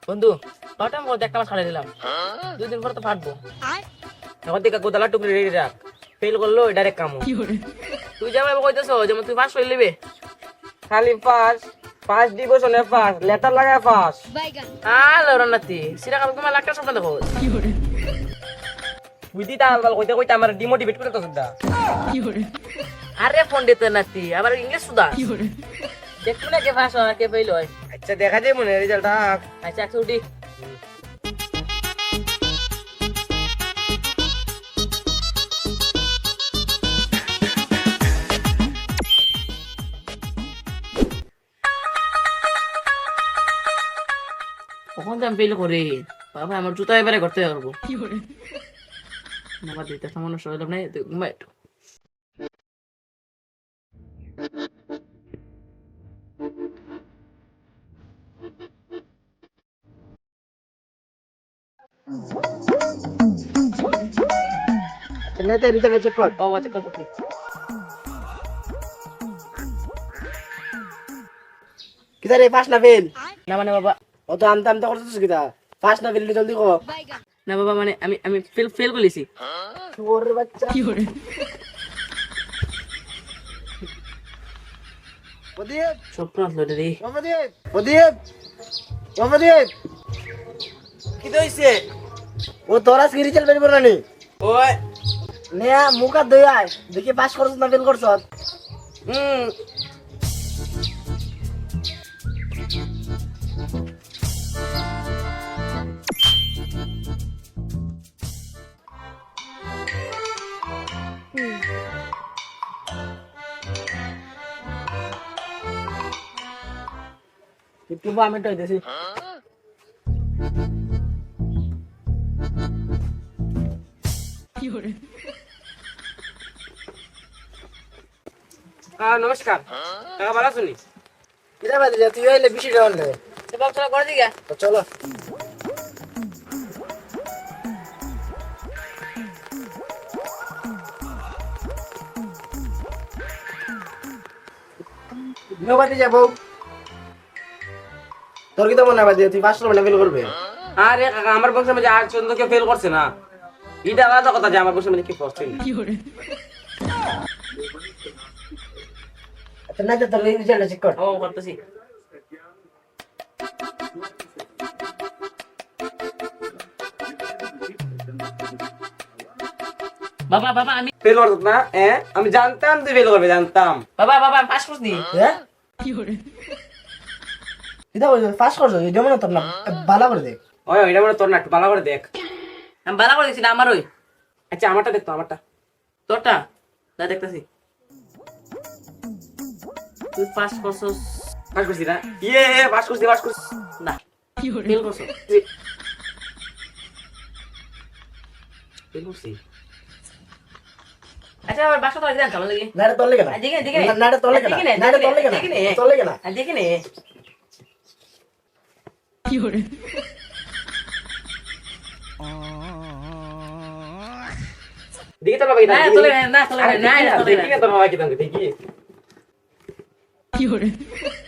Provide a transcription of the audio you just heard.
বন্ধু ওটা মধ্যে একটা মাস ছাড়িয়ে দিলাম, 2 দিন পর তো ফাটবো। এখন থেকে গোদালা টুকরি রেডি রাখ, ফেল করলো ডাইরেক্ট কামো। তুই যাবে কইতেছ যেমন তুই পাস করে নিবি, খালি পাস পাস ডিভিশনে পাস লেটার লাগায় পাস। হ্যালো রনাতি সিরা কাম তোমার লাখটা স্বপ্ন দেখো বুঝি তাল বাল কইতে কইতে আমার ডিমোটিভেট করে তো সুদা। আরে ফোন দিতে নাতি আবার ইংলিশ সুদা দেখো না কে পাস হয় কে ফেল হয়। আচ্ছা দেখা যায় মনে রেজাল্ট। আচ্ছা একটু উঠি কখন আমি ফেল করি বাবা, আমার জুতা এবারে করতে পারবো। বাবা দিতে সামান্য সহজ নাই, তুই ঘুমাই একটু। নেতে রিতে চেক কর। ও আচ্ছা কত কি কিতা রে পাস না ফেল? না মানে বাবা, ও তো আমতা আমতা করতেছিস কিতা? পাস না ফেল জলদি কো। না বাবা মানে আমি আমি ফেল ফেল করেছি। ওর বাচ্চা ওদিকে স্বপ্ন আসলো রে। ওদিকে ওদিকে ওদিকে কি হইছে? ও তোরা স্ক্রিন চল বের করনি। ওই নে মুকা দই আয় দেখি পাস করছ না ফেল করছ। হুম একটু আমি তো হইতেছি। নমস্কার টাকা ভালো শুনি। কিতা বাদ যা তুই আইলে বেশি ডাউন লে। বাবা চলো করে দিগা। তো চলো নবাতে যাবো। তোর কি তো মনে হয় তুই পাস করবে না ফেল করবে? আরে কাকা আমার বংশের মধ্যে আর চন্দ্র কেউ ফেল করছে না, এটা আলাদা কথা যে আমার বংশের মধ্যে কি করছে না। আচ্ছা না তোর রিজাল্ট চেক কর। ও করতেছি। বাবা বাবা আমি ফেল করত না আমি জানতাম তুই ফেল করবে, জানতাম। বাবা বাবা আমি পাস করছি। হ্যাঁ কিতা বলছ পাস করছ যেমন তোর না ভালো করে দেখ। ওই এটা মানে তোর না, একটু ভালো করে দেখ। আমি বালা করে দিছি না আমার ওই আচ্ছা আমারটা দেখতো, আমারটা। তোরটা না দেখতেছি। তুই পাস করছস পাস করছি না? পাস করছি, পাস করছি। না ফেল করছস। ফেল করছি। আচ্ছা আমার বাসা তো আগে জানতাম লাগি। না রে তোর লেগে না। দেখে দেখে না রে তোর লেগে না। না রে তোর লেগে না। তোর লেগে না। দেখে নে দেখি তোর বাবা কি না দাঁড়িয়ে তোলে দেখি। না তোলে আরে না দেখি না, তোলে দেখি না তোর বাবা কি দাঁড়িয়ে দেখি। না